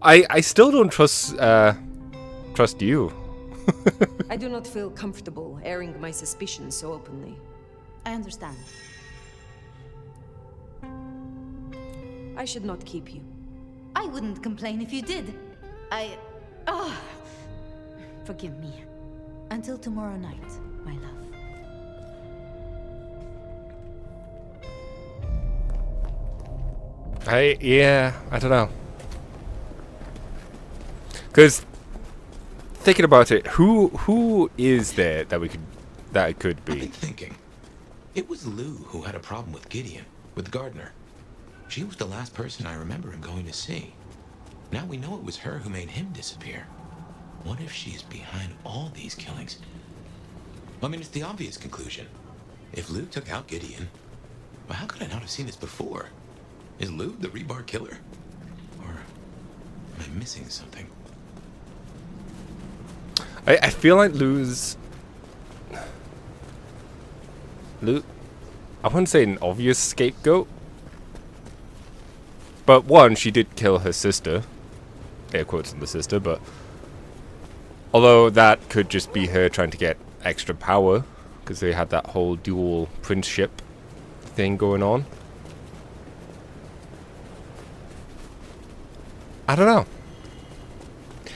I still don't trust you. I do not feel comfortable airing my suspicions so openly. I understand. I should not keep you. I wouldn't complain if you did. Forgive me. Until tomorrow night, my love. I don't know. Because thinking about it, who is there that it could be? I've been thinking. It was Lou who had a problem with Gideon, with Gardner. She was the last person I remember him going to see. Now we know it was her who made him disappear. What if she's behind all these killings? I mean, it's the obvious conclusion. If Lou took out Gideon, well, how could I not have seen this before? Is Lou the rebar killer? Or am I missing something? I feel like Lou, I wouldn't say an obvious scapegoat. But one, she did kill her sister. Air quotes on the sister, but... Although that could just be her trying to get extra power. Because they had that whole dual princeship thing going on. I don't know.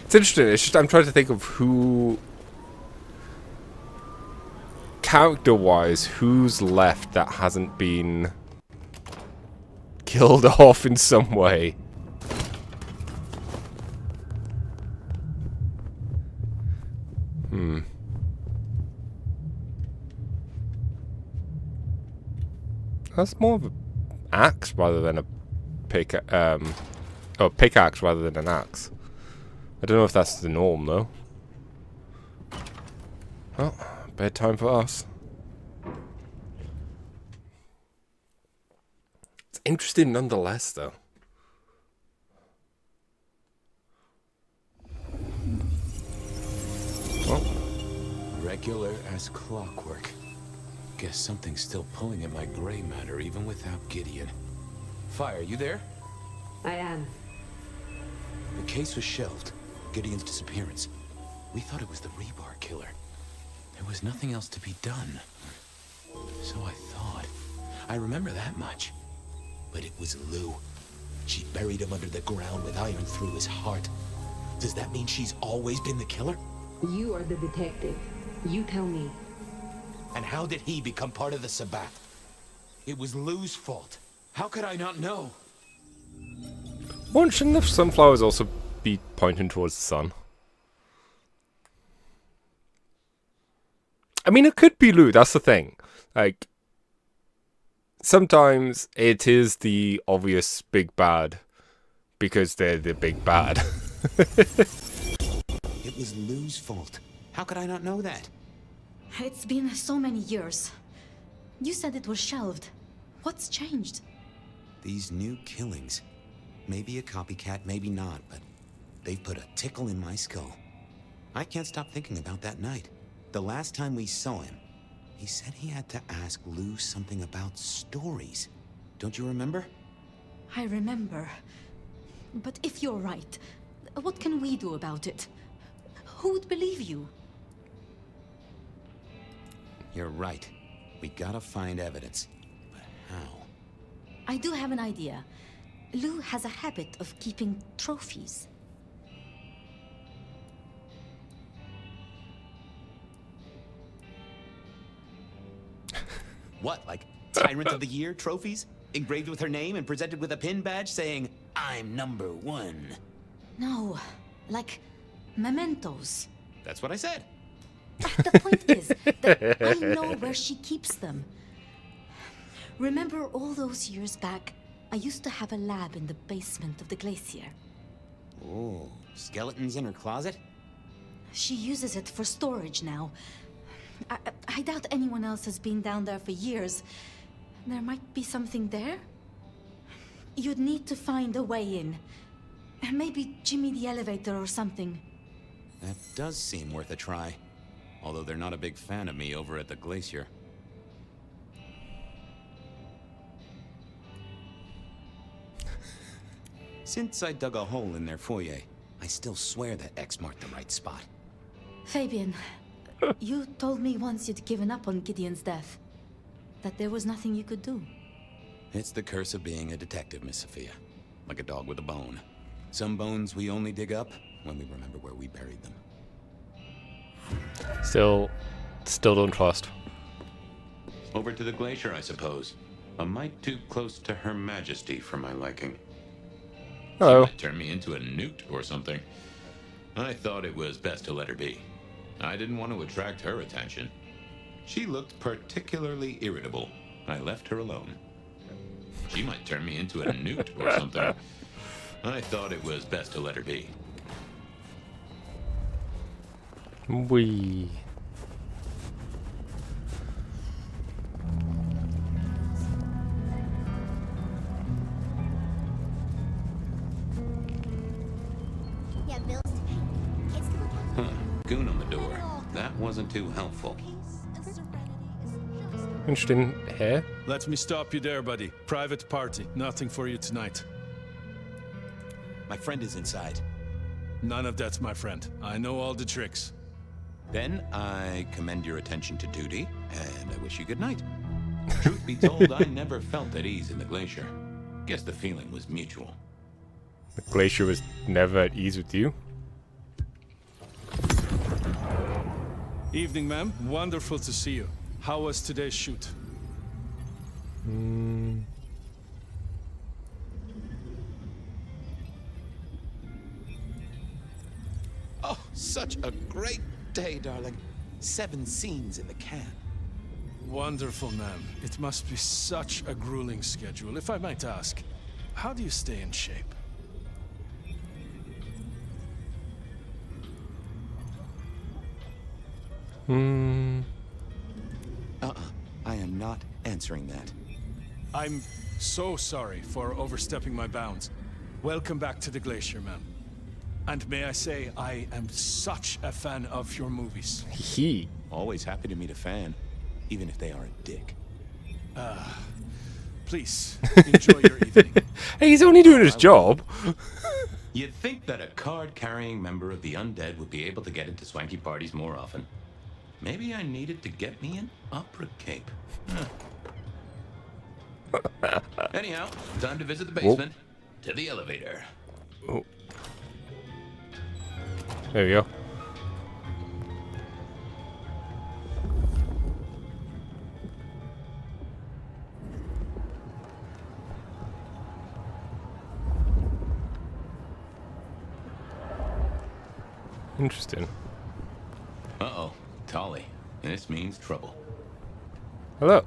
It's interesting. It's just I'm trying to think of who... Character-wise, who's left that hasn't been... killed off in some way. That's more of an axe rather than a pickaxe rather than an axe. I don't know if that's the norm though. Well, bedtime for us. It's interesting nonetheless, though. Well, Regular as clockwork. Guess something's still pulling at my gray matter even without Gideon. Fire, you there? I am. The case was shelved. Gideon's disappearance. We thought it was the rebar killer. There was nothing else to be done. So I thought. I remember that much. But it was Lou. She buried him under the ground with iron through his heart. Does that mean she's always been the killer? You are the detective. You tell me. And how did he become part of the Sabbat? It was Lou's fault. How could I not know? well, shouldn't the sunflowers also be pointing towards the sun? I mean, it could be Lou, that's the thing. Like, sometimes it is the obvious big bad because they're the big bad. It was Lou's fault. How could I not know that? It's been so many years. You said it was shelved. What's changed? These new killings. Maybe a copycat, maybe not, but they've put a tickle in my skull. I can't stop thinking about that night. The last time we saw him, he said he had to ask Lou something about stories. Don't you remember? I remember. But if you're right, what can we do about it? Who would believe you? You're right. We gotta find evidence. But how? I do have an idea. Lou has a habit of keeping trophies. What, like Tyrant of the Year trophies? Engraved with her name and presented with a pin badge saying, I'm #1. No, like mementos. That's what I said. The point is that I know where she keeps them. Remember all those years back, I used to have a lab in the basement of the glacier. Oh, skeletons in her closet? She uses it for storage now. I doubt anyone else has been down there for years. There might be something there. You'd need to find a way in. Maybe Jimmy the elevator or something. That does seem worth a try. Although they're not a big fan of me over at the glacier. Since I dug a hole in their foyer, I still swear that X marked the right spot. Fabian, you told me once you'd given up on Gideon's death. That there was nothing you could do. It's the curse of being a detective, Miss Sophia. Like a dog with a bone. Some bones we only dig up when we remember where we buried them. Still don't trust. Over to the glacier, I suppose. A mite too close to Her Majesty for my liking. Hello. She might turn me into a newt or something. I thought it was best to let her be. I didn't want to attract her attention. She looked particularly irritable. I left her alone. She might turn me into a newt or something. I thought it was best to let her be. Wee. Goon on the door. That wasn't too helpful. Interesting hair. Let me stop you there, buddy. Private party. Nothing for you tonight. My friend is inside. None of that, my friend. I know all the tricks. Then I commend your attention to duty, and I wish you good night. Truth be told, I never felt at ease in the glacier. Guess the feeling was mutual. The glacier was never at ease with you. Evening, ma'am. Wonderful to see you. How was today's shoot? Oh, such a great day, darling. 7 scenes in the can. Wonderful, ma'am. It must be such a grueling schedule. If I might ask, how do you stay in shape? I am not answering that. I'm so sorry for overstepping my bounds. Welcome back to the glacier, ma'am. And may I say, I am such a fan of your movies. He. Always happy to meet a fan, even if they are a dick. Please, enjoy your evening. Hey, he's only doing his job. You'd think that a card-carrying member of the undead would be able to get into swanky parties more often. Maybe I needed to get me an opera cape. Anyhow, time to visit the basement. To the elevator. Oh. There we go. Interesting. Uh-oh, Tolly. This means trouble. Hello.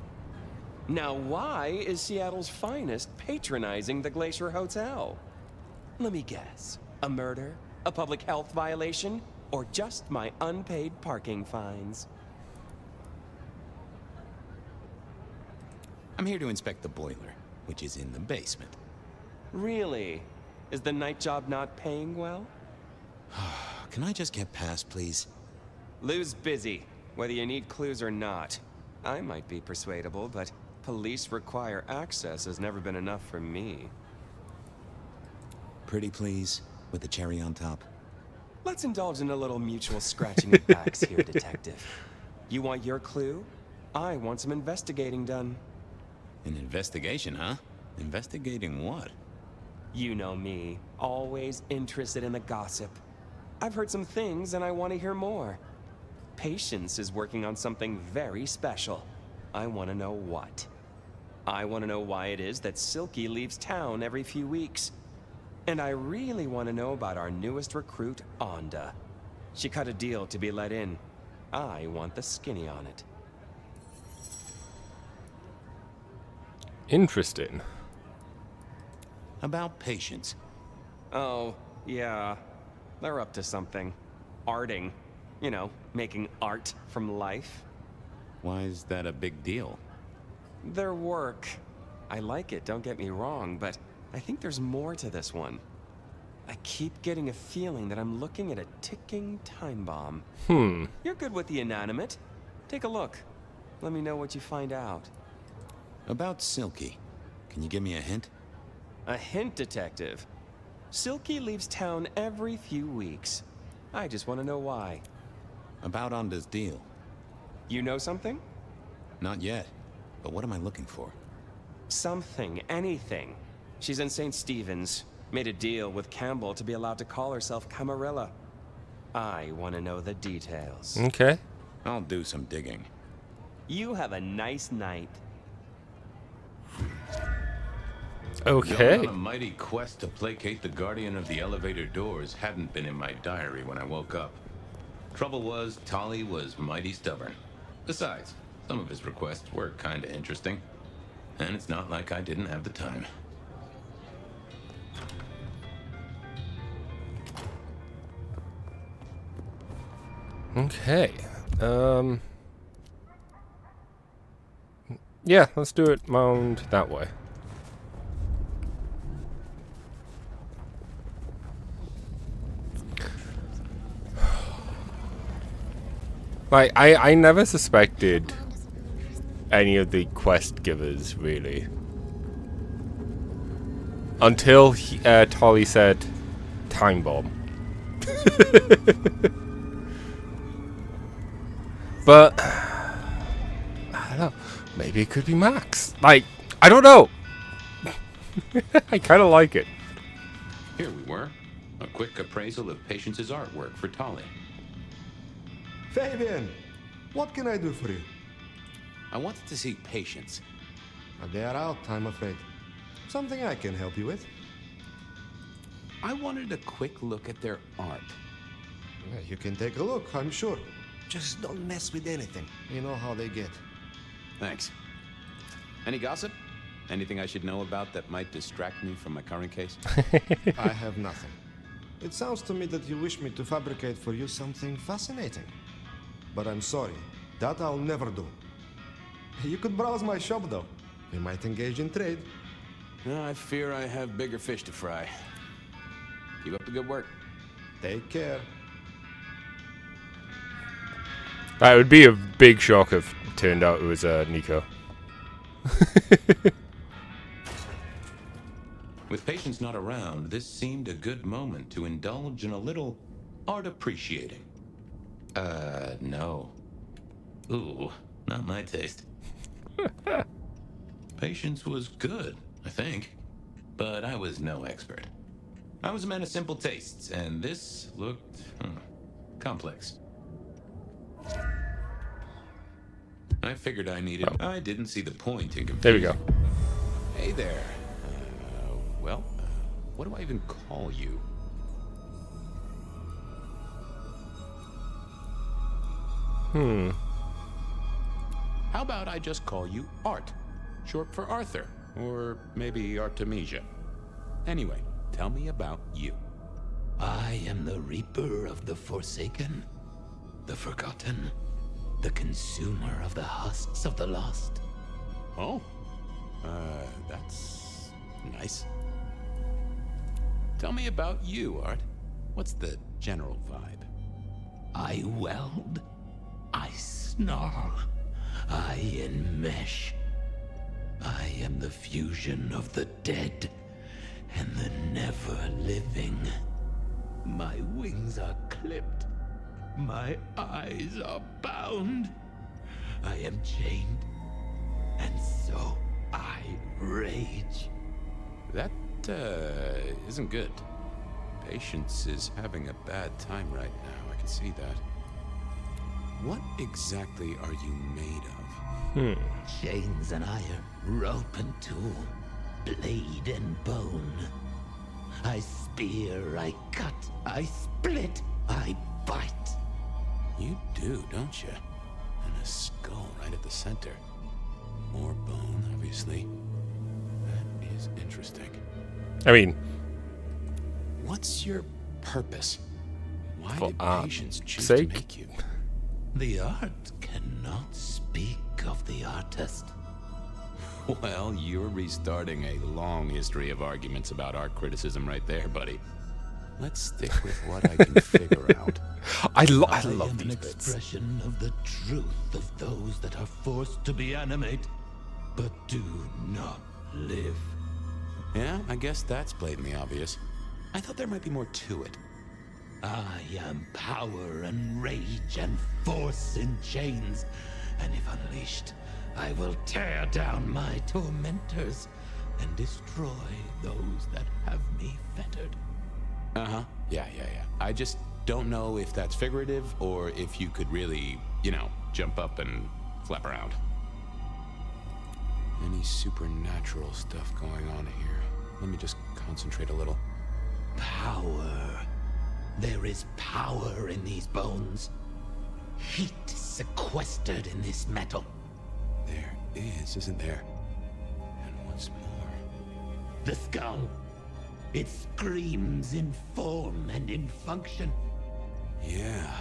Now, why is Seattle's finest patronizing the Glacier Hotel? Let me guess. A murder? A public health violation? Or just my unpaid parking fines? I'm here to inspect the boiler, which is in the basement. Really? Is the night job not paying well? Can I just get past, please? Lou's busy, whether you need clues or not. I might be persuadable, but police require access has never been enough for me. Pretty please, with the cherry on top. Let's indulge in a little mutual scratching of backs here, Detective. You want your clue? I want some investigating done. An investigation, huh? Investigating what? You know me, always interested in the gossip. I've heard some things and I want to hear more. Patience is working on something very special. I want to know what. I want to know why it is that Silky leaves town every few weeks. And I really want to know about our newest recruit, Onda. She cut a deal to be let in. I want the skinny on it. Interesting. About patience. Oh, yeah. They're up to something. Arting. You know, making art from life. Why is that a big deal? Their work. I like it, don't get me wrong, but I think there's more to this one. I keep getting a feeling that I'm looking at a ticking time bomb. You're good with the inanimate. Take a look. Let me know what you find out. About Silky. Can you give me a hint? A hint, Detective. Silky leaves town every few weeks. I just want to know why. About Onda's deal. You know something? Not yet. But what am I looking for? Something, anything. She's in St. Stephen's. Made a deal with Campbell to be allowed to call herself Camarilla. I want to know the details. Okay. I'll do some digging. You have a nice night. Okay. Going on a mighty quest to placate the guardian of the elevator doors hadn't been in my diary when I woke up. Trouble was, Tolly was mighty stubborn. Besides, some of his requests were kinda interesting. And it's not like I didn't have the time. Okay. Yeah, let's do it mound that way. Like, I never suspected any of the quest givers, really. Until Tolly said, time bomb. But, I don't know, maybe it could be Max. Like, I don't know. I kind of like it. Here we were. A quick appraisal of Patience's artwork for Tolly. Fabian, what can I do for you? I wanted to see Patience. They are out, I'm afraid. Something I can help you with? I wanted a quick look at their art. Yeah, you can take a look, I'm sure. Just don't mess with anything. You know how they get. Thanks. Any gossip? Anything I should know about that might distract me from my current case? I have nothing. It sounds to me that you wish me to fabricate for you something fascinating. But I'm sorry, that I'll never do. You could browse my shop though. We might engage in trade. I fear I have bigger fish to fry. Keep up the good work. Take care. That would be a big shock if it turned out it was Nico. With Patience not around, this seemed a good moment to indulge in a little art appreciating. No. Ooh, not my taste. Patience was good, I think. But I was no expert. I was a man of simple tastes, and this looked complex. I figured I needed... Oh. I didn't see the point in confusing. There we go. Hey there. What do I even call you? How about I just call you Art, short for Arthur, or maybe Artemisia. Anyway, tell me about you. I am the Reaper of the Forsaken, the Forgotten, the Consumer of the husks of the lost. Oh, that's nice. Tell me about you, Art. What's the general vibe? I weld, I snarl, I enmesh. I am the fusion of the dead and the never-living. My wings are clipped, my eyes are bound. I am chained, and so I rage. That, isn't good. Patience is having a bad time right now. I can see that. What exactly are you made of? Chains and iron, rope and tool, blade and bone. I spear, I cut, I split, I bite. You do, don't you? And a skull right at the center. More bone, obviously. That is interesting. I mean, What's your purpose? Why for did art's Patience choose sake? to make you? The art cannot speak of the artist. Well, you're restarting a long history of arguments about art criticism right there, buddy. Let's stick with what I can figure out. I I love am an these bits. expression of the truth of those that are forced to be animate, but do not live. Yeah, I guess that's blatantly obvious. I thought there might be more to it. I am power and rage and force in chains, and if unleashed, I will tear down my tormentors and destroy those that have me fettered. Uh-huh. Yeah. I just don't know if that's figurative or if you could really, jump up and flap around. Any supernatural stuff going on here? Let me just concentrate a little. Power. There is power in these bones. Heat sequestered in this metal. There is, isn't there? And what's more? The skull. It screams in form and in function. Yeah,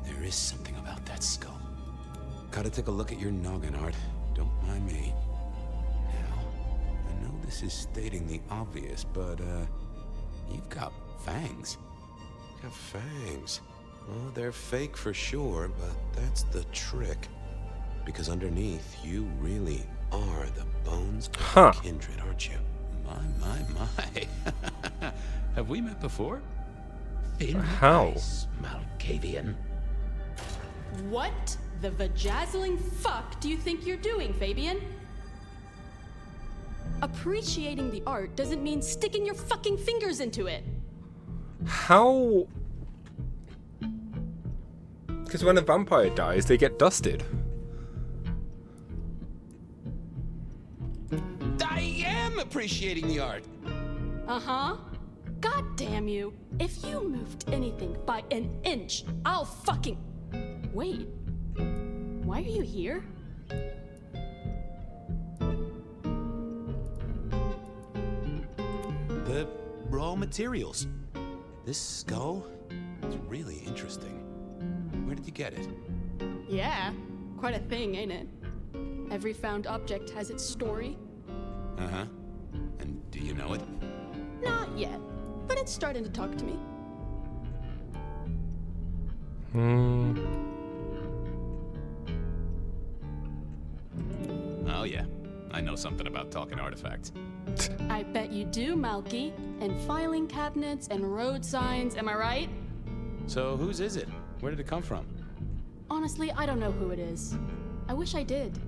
there is something about that skull. Gotta take a look at your noggin, Art. Don't mind me. Now, I know this is stating the obvious, but, you've got fangs. You've got fangs. Well, they're fake for sure, but that's the trick. Because underneath, you really are the bones of kindred, aren't you? My. Have we met before? How? Malkavian. What the vajazzling fuck do you think you're doing, Fabian? Appreciating the art doesn't mean sticking your fucking fingers into it. How? Because when a vampire dies, they get dusted. I am appreciating the art. Uh-huh. God damn you. If you moved anything by an inch, I'll fucking... Wait. Why are you here? The raw materials. This skull is really interesting. Where did you get it? Yeah. Quite a thing, ain't it? Every found object has its story. Uh-huh. And do you know it? Not yet, but it's starting to talk to me. Oh yeah, I know something about talking artifacts. I bet you do, Malky. And filing cabinets and road signs, am I right? So whose is it? Where did it come from? Honestly, I don't know who it is. I wish I did.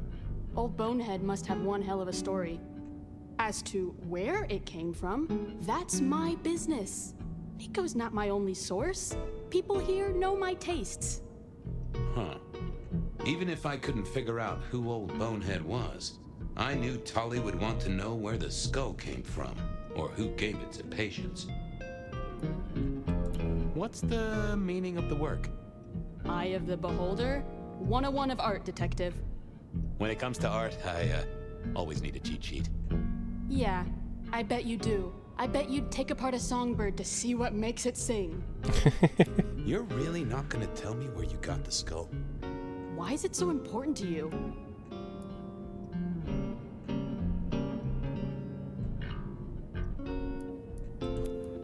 Old Bonehead must have one hell of a story. As to where it came from, that's my business. Nico's not my only source. People here know my tastes. Huh. Even if I couldn't figure out who old Bonehead was, I knew Tolly would want to know where the skull came from, or who gave it to Patience. What's the meaning of the work? Eye of the Beholder, 101 of art, detective. When it comes to art, I always need a cheat sheet. Yeah, I bet you do. I bet you'd take apart a songbird to see what makes it sing. You're really not gonna tell me where you got the skull? Why is it so important to you?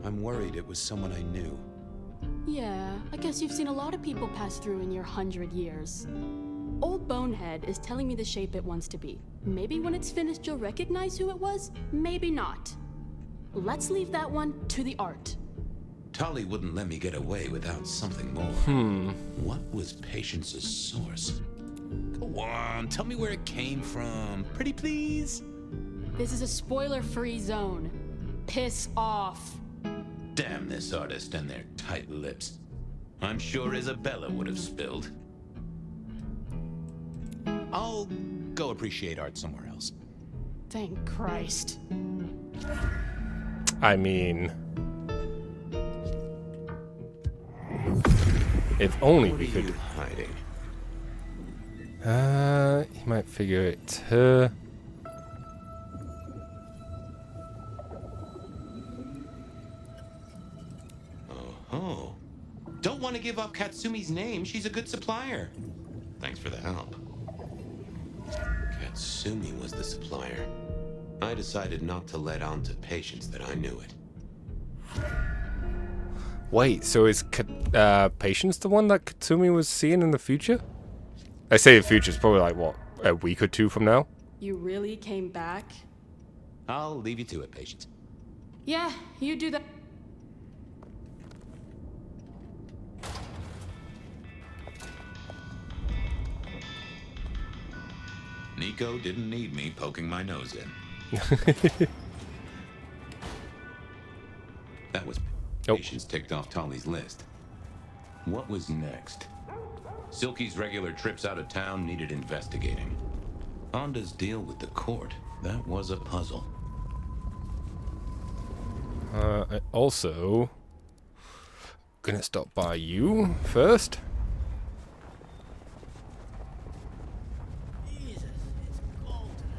I'm worried it was someone I knew. Yeah, I guess you've seen a lot of people pass through in your 100 years. Old Bonehead is telling me the shape it wants to be. Maybe when it's finished you'll recognize who it was, maybe not. Let's leave that one to the art. Tolly wouldn't let me get away without something more. What was Patience's source? Go on, tell me where it came from. Pretty please? This is a spoiler-free zone. Piss off. Damn this artist and their tight lips. I'm sure Isabella would have spilled. I'll go appreciate art somewhere else. Thank Christ. I mean, if only we could. Hiding. You might figure it's her. Oh. Don't want to give up Katsumi's name. She's a good supplier. Thanks for the help. Katsumi was the supplier. I decided not to let on to Patience that I knew it. Wait, so is Patience the one that Katsumi was seeing in the future? I say the future is probably like, what, a week or two from now? You really came back? I'll leave you to it, Patience. Yeah, you do that. Nico didn't need me poking my nose in. That was patients ticked off Tolly's list. What was next? Silky's regular trips out of town needed investigating. Honda's deal with the court, that was a puzzle. I also gonna stop by you first. Jesus, it's cold tonight.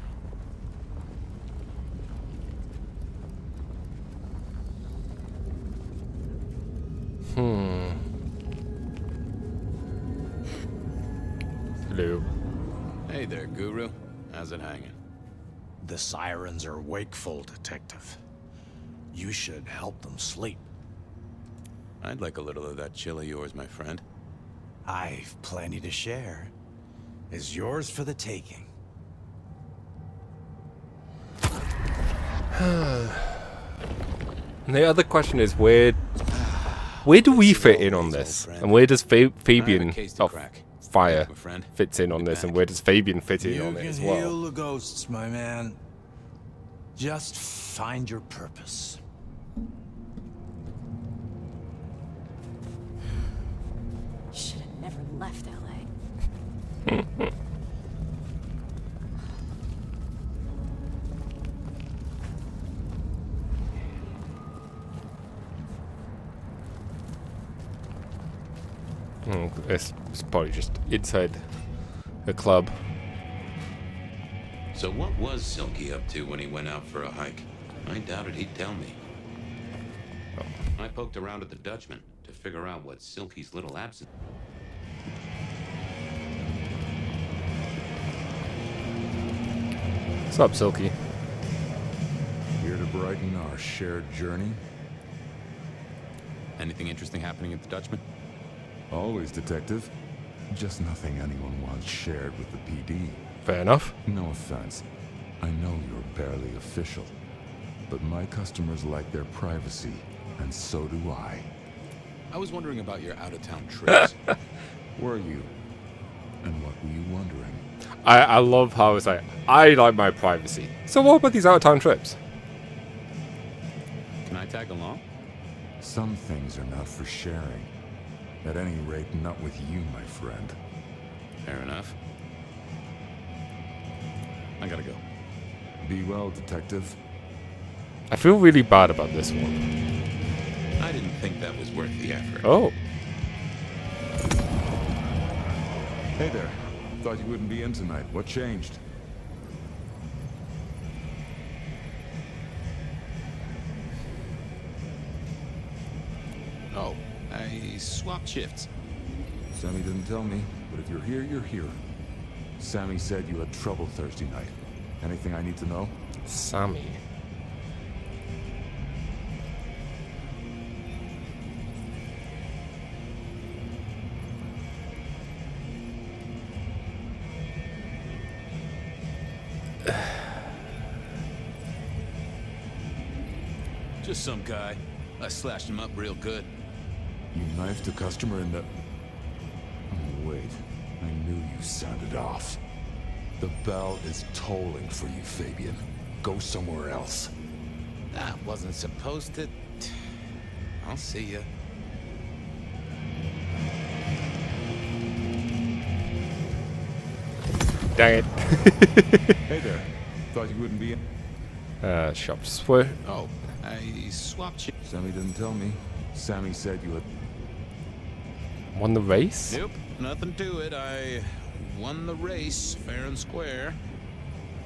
Hello. Hey there, Guru. How's it hanging? The sirens are wakeful, Detective. You should help them sleep. I'd like a little of that chill of yours, my friend. I've plenty to share. Is yours for the taking. And the other question is, where do we fit in on this? And where does Fabian Fire fits in on this? And where does Fabian fit in on it as well? You can heal the ghosts, my man. Just find your purpose. Should have never left LA. It's probably just inside the club. So what was Silky up to when he went out for a hike? I doubted he'd tell me. I poked around at the Dutchman to figure out what Silky's little absence. What's up, Silky? Here to brighten our shared journey? Anything interesting happening at the Dutchman? Always, Detective. Just nothing anyone wants shared with the PD. Fair enough. No offense. I know you're barely official. But my customers like their privacy, and so do I. I was wondering about your out-of-town trips. Were you? And what were you wondering? I love how it's like, I like my privacy. So what about these out-of-town trips? Can I tag along? Some things are not for sharing. At any rate, not with you, my friend. Fair enough. I gotta go. Be well, Detective. I feel really bad about this one. I didn't think that was worth the effort. Oh. Hey there. Thought you wouldn't be in tonight. What changed? Oh, I swapped shifts. Sammy didn't tell me, but if you're here, you're here. Sammy said you had trouble Thursday night. Anything I need to know? Sammy. Just some guy. I slashed him up real good. You knifed a customer in the... Oh, wait. I knew you sounded off. The bell is tolling for you, Fabian. Go somewhere else. That wasn't supposed to... I'll see ya. Dang it. Hey there. Thought you wouldn't be in... Shop split. Oh, I swapped shifts. Sammy didn't tell me. Sammy said you had... Won the race? Nope, nothing to it. I won the race, fair and square.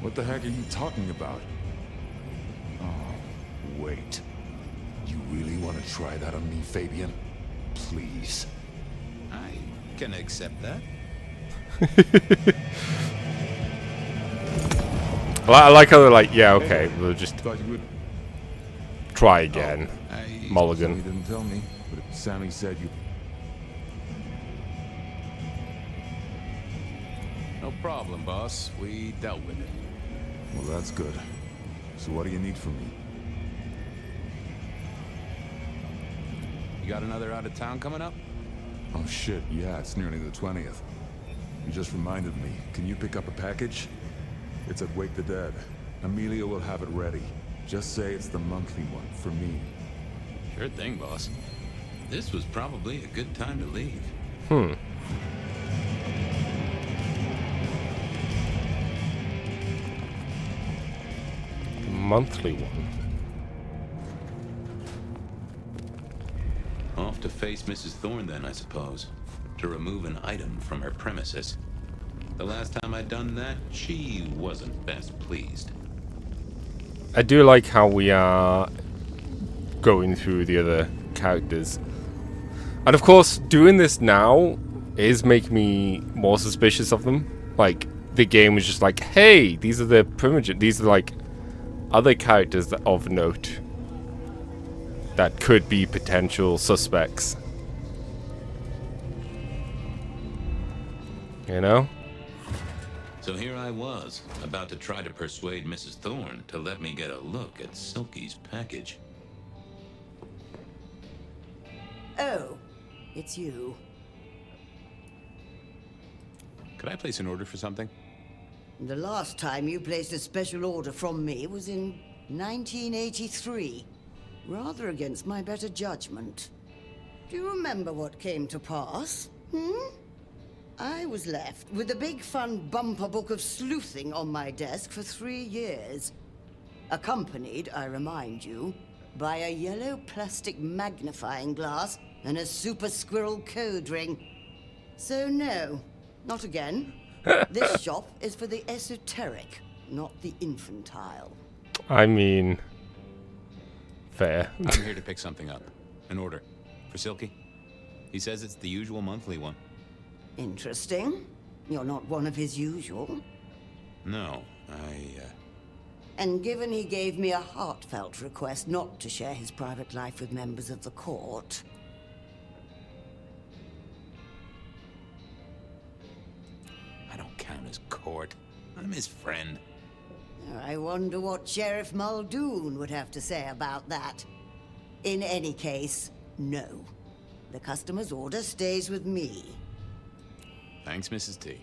What the heck are you talking about? Oh, wait. You really want to try that on me, Fabian? Please. I can accept that. Well, I like how they're like, yeah, okay, we'll just try again. Mulligan. Sammy didn't tell me, but Sammy said you... No problem, boss. We dealt with it. Well, that's good. So what do you need from me? You got another out of town coming up? Oh shit, yeah, it's nearly the 20th. You just reminded me. Can you pick up a package? It's at Wake the Dead. Amelia will have it ready. Just say it's the monthly one for me. Sure thing, boss. This was probably a good time to leave. Monthly one. Off to face Mrs. Thorne then, I suppose. To remove an item from her premises. The last time I'd done that, she wasn't best pleased. I do like how we are going through the other characters. And of course, doing this now is making me more suspicious of them. Like, the game was just like, hey, these are the primogen, these are like other characters that of note that could be potential suspects. You know? So here I was, about to try to persuade Mrs. Thorne to let me get a look at Silky's package. Oh, it's you. Could I place an order for something? The last time you placed a special order from me was in 1983. Rather against my better judgment. Do you remember what came to pass? I was left with a big fun bumper book of sleuthing on my desk for 3 years. Accompanied, I remind you, by a yellow plastic magnifying glass and a super squirrel code ring. So no, not again. This shop is for the esoteric, not the infantile. I mean, fair. I'm here to pick something up. An order. For Silky. He says it's the usual monthly one. Interesting. You're not one of his usual. No, And given he gave me a heartfelt request not to share his private life with members of the court... I don't count as court. I'm his friend. I wonder what Sheriff Muldoon would have to say about that. In any case, no. The customer's order stays with me. Thanks, Mrs. T.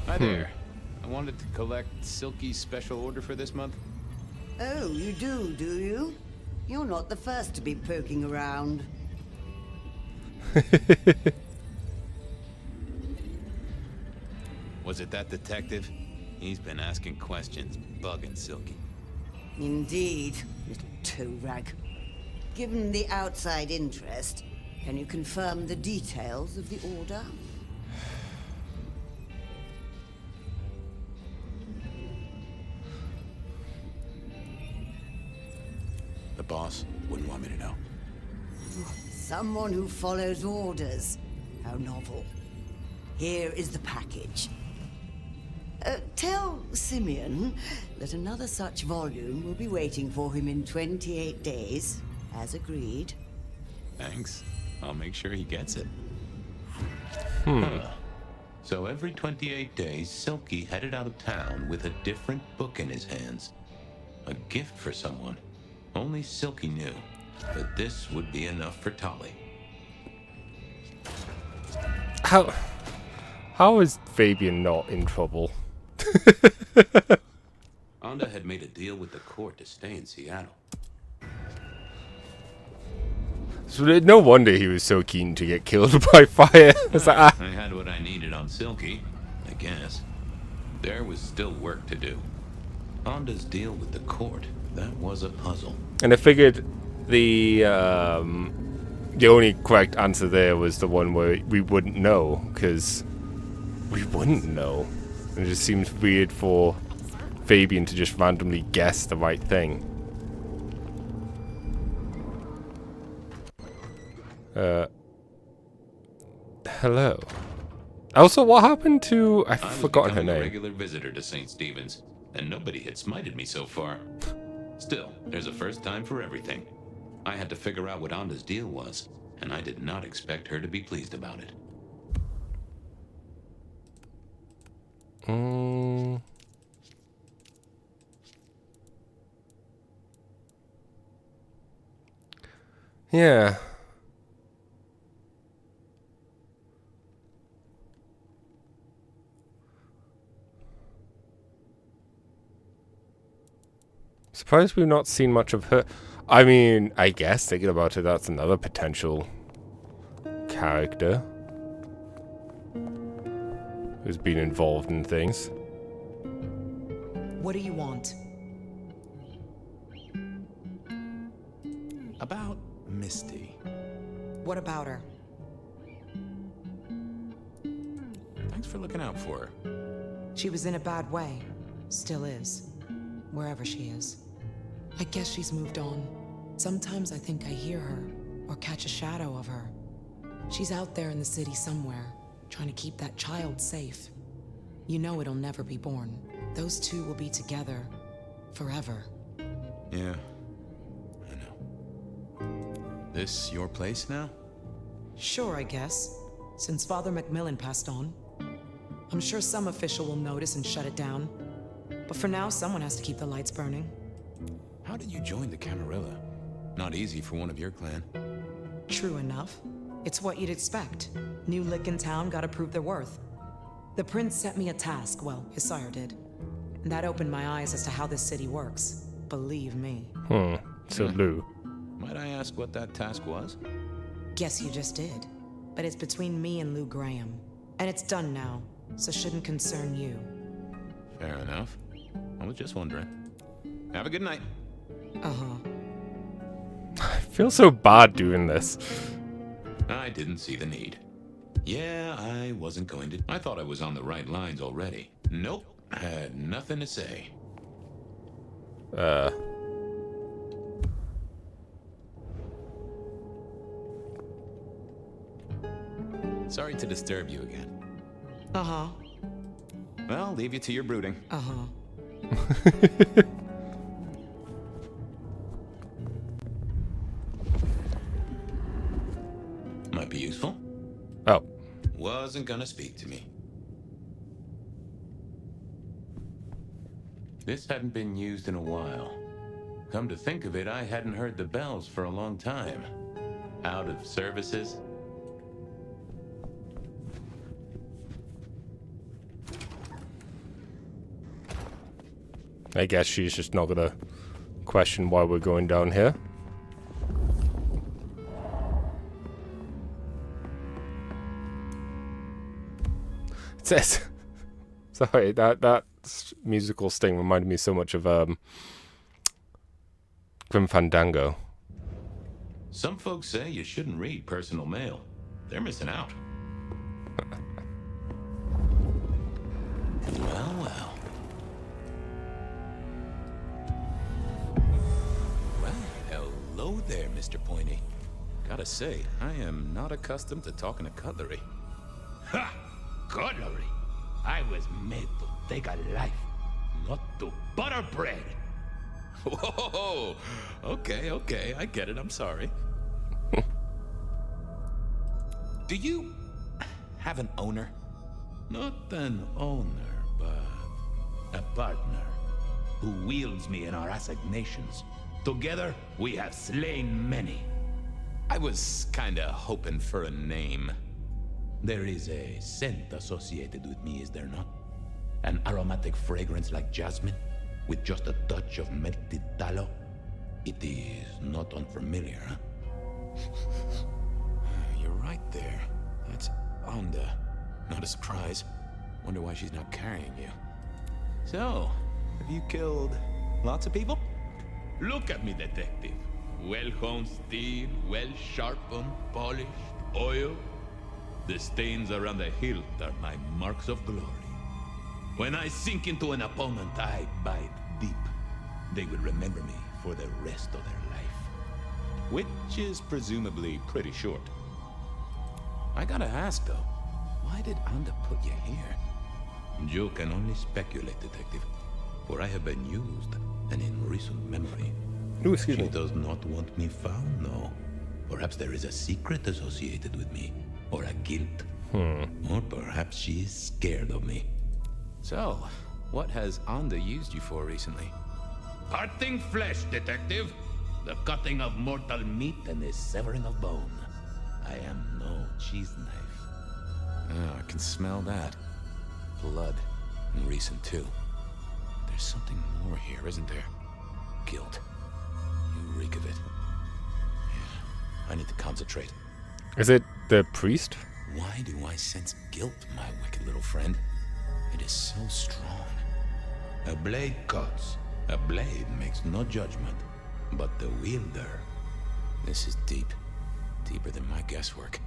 Hi there. I wanted to collect Silky's special order for this month. Oh, you do you? You're not the first to be poking around. Was it that detective? He's been asking questions, bugging Silky. Indeed, little toe rag. Given the outside interest, can you confirm the details of the order? The boss wouldn't want me to know. Someone who follows orders. How novel. Here is the package. Tell Simeon that another such volume will be waiting for him in 28 days, as agreed. Thanks. I'll make sure he gets it. So every 28 days, Silky headed out of town with a different book in his hands. A gift for someone. Only Silky knew that this would be enough for Tolly. How is Fabian not in trouble? Onda had made a deal with the court to stay in Seattle. So no wonder he was so keen to get killed by fire. It's like, I had what I needed on Silky, I guess. There was still work to do. Onda's deal with the court, that was a puzzle. And I figured the only correct answer there was the one where we wouldn't know, because we wouldn't know. And it just seems weird for Fabian to just randomly guess the right thing. Hello. Also, what happened to... I've forgotten her I was becoming a name. regular visitor to St. Stephen's, and nobody had smited me so far. Still, there's a first time for everything. I had to figure out what Onda's deal was, and I did not expect her to be pleased about it. Yeah. Surprised we've not seen much of her. I mean, I guess thinking about it, that's another potential character who's been involved in things. What do you want? About Misty. What about her? Thanks for looking out for her. She was in a bad way. Still is. Wherever she is. I guess she's moved on. Sometimes I think I hear her, or catch a shadow of her. She's out there in the city somewhere, trying to keep that child safe. You know it'll never be born. Those two will be together. Forever. Yeah. I know. This your place now? Sure, I guess. Since Father Macmillan passed on. I'm sure some official will notice and shut it down. But for now, someone has to keep the lights burning. How did you join the Camarilla? Not easy for one of your clan. True enough. It's what you'd expect. New lick in town, gotta prove their worth. The prince set me a task, well, his sire did. And that opened my eyes as to how this city works. Believe me. So Lou. Might I ask what that task was? Guess you just did. But it's between me and Lou Graham. And it's done now, so shouldn't concern you. Fair enough. I was just wondering. Have a good night. Uh-huh. I feel so bad doing this. I didn't see the need. Yeah, I wasn't going to. I thought I was on the right lines already. Nope, had nothing to say. Sorry to disturb you again. Uh-huh. Well, leave you to your brooding. Uh-huh. Might be useful. Oh. Wasn't gonna speak to me. This hadn't been used in a while. Come to think of it, I hadn't heard the bells for a long time. Out of services. I guess she's just not gonna question why we're going down here. It says, sorry, that musical sting reminded me so much of Grim Fandango. Some folks say you shouldn't read personal mail. They're missing out. Well, well. Well, hello there, Mr. Pointy. Gotta say, I am not accustomed to talking to cutlery. Ha! Cutlery? I was made to take a life, not to butter bread. Whoa! Okay, I get it, I'm sorry. Do you have an owner? Not an owner, but a partner who wields me in our assignations. Together, we have slain many. I was kinda hoping for a name. There is a scent associated with me, is there not? An aromatic fragrance like jasmine, with just a touch of melted tallow. It is not unfamiliar, huh? You're right there. That's Onda. Not a surprise. Wonder why she's not carrying you. So, have you killed lots of people? Look at me, detective. Well-honed steel, well-sharpened, polished, oil. The stains around the hilt are my marks of glory. When I sink into an opponent, I bite deep. They will remember me for the rest of their life. Which is presumably pretty short. I gotta ask, though, why did Onda put you here? You can only speculate, detective, for I have been used, and in recent memory. Ooh, excuse me. She does not want me found, no. Perhaps there is a secret associated with me, or a guilt. Or perhaps she is scared of me. So, what has Onda used you for recently? Parting flesh, detective. The cutting of mortal meat and the severing of bone. I am no cheese knife. Oh, I can smell that. Blood. And recent, too. There's something more here, isn't there? guilt. You reek of it. Yeah, I need to concentrate. Is it the priest? Why do I sense guilt, my wicked little friend? It is so strong. A blade cuts. A blade makes no judgment. But the wielder... This is deep. Deeper than my guesswork.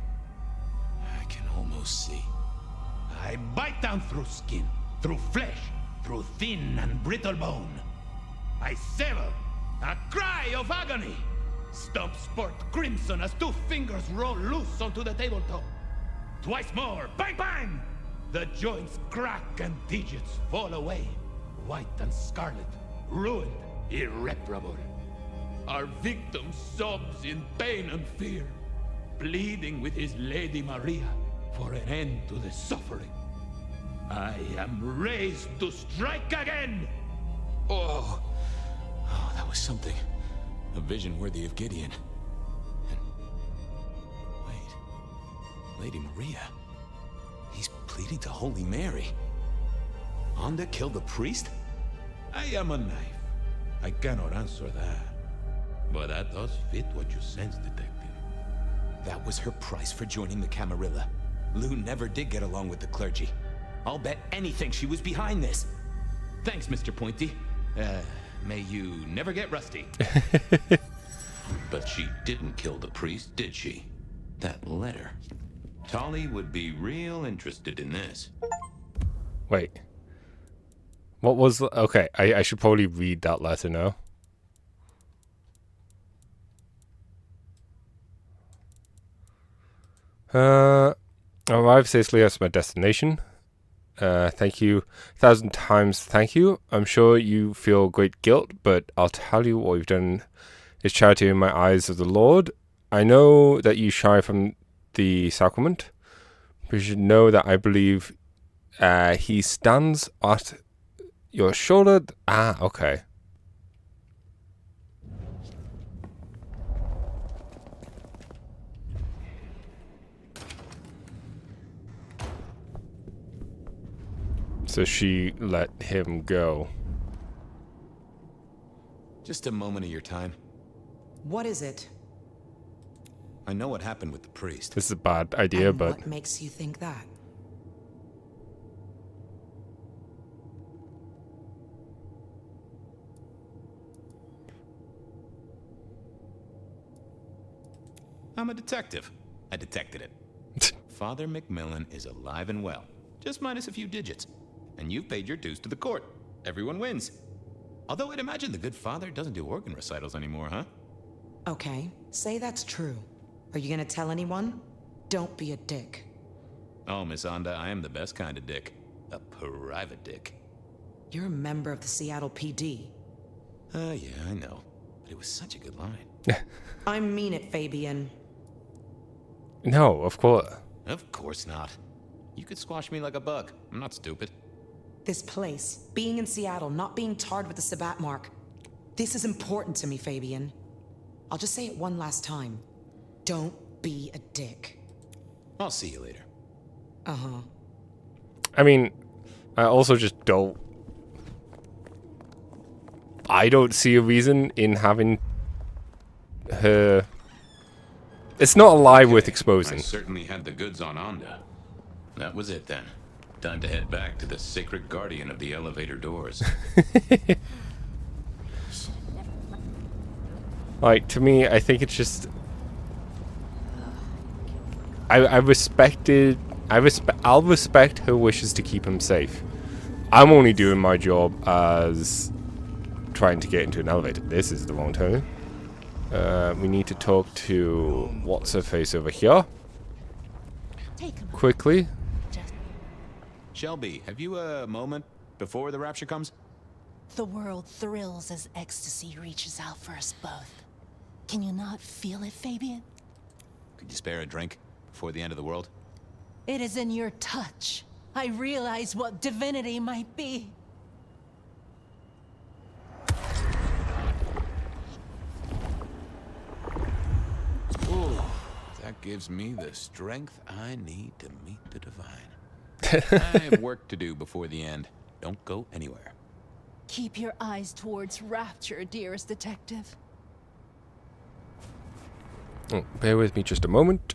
I can almost see. I bite down through skin, through flesh, through thin and brittle bone. I sever, a cry of agony. Stumps spurt crimson as 2 fingers roll loose onto the tabletop. Twice more, bang bang! The joints crack and digits fall away. White and scarlet, ruined, irreparable. Our victim sobs in pain and fear, pleading with his Lady Maria for an end to the suffering. I am raised to strike again! Oh, that was something. A vision worthy of Gideon. And... wait. Lady Maria. He's pleading to Holy Mary. Anda killed the priest? I am a knife. I cannot answer that. But that does fit what you sense, Detective. That was her price for joining the Camarilla. Lou never did get along with the clergy. I'll bet anything she was behind this. Thanks, Mr. Pointy. May you never get rusty. But she didn't kill the priest, did she? That letter. Tolly would be real interested in this. Wait. What was... Okay, I should probably read that letter now. Arrived safely at my destination. Thank you. 1,000 times thank you. I'm sure you feel great guilt, but I'll tell you what you've done is charity in my eyes of the Lord. I know that you shy from the sacrament, but you should know that I believe he stands at your shoulder. Okay. So she let him go. Just a moment of your time. What is it? I know what happened with the priest. This is a bad idea, And but... what makes you think that? I'm a detective. I detected it. Father Macmillan is alive and well. Just minus a few digits. And you've paid your dues to the court. Everyone wins. Although I'd imagine the good father doesn't do organ recitals anymore, huh? Okay, say that's true. Are you gonna tell anyone? Don't be a dick. Oh, Miss Anda, I am the best kind of dick. A private dick. You're a member of the Seattle PD. Yeah, I know. But it was such a good line. I mean it, Fabian. No, of course. Of course not. You could squash me like a bug. I'm not stupid. This place, being in Seattle, not being tarred with the Sabbat mark. This is important to me, Fabian. I'll just say it one last time. Don't be a dick. I'll see you later. Uh-huh. I mean, I also just don't... I don't see a reason in having her... It's not a lie worth exposing. I certainly had the goods on Anda. That was it then. Time to head back to the sacred guardian of the elevator doors. Like, to me, I think it's just... I'll respect her wishes to keep him safe. I'm only doing my job as trying to get into an elevator. This is the wrong turn. We need to talk to what's her face over here. Quickly. Shelby, have you a moment before the rapture comes? The world thrills as ecstasy reaches out for us both. Can you not feel it, Fabian? Could you spare a drink before the end of the world? It is in your touch. I realize what divinity might be. Ooh, that gives me the strength I need to meet the divine. I have work to do before the end. Don't go anywhere. Keep your eyes towards Rapture, dearest detective. Oh, bear with me just a moment.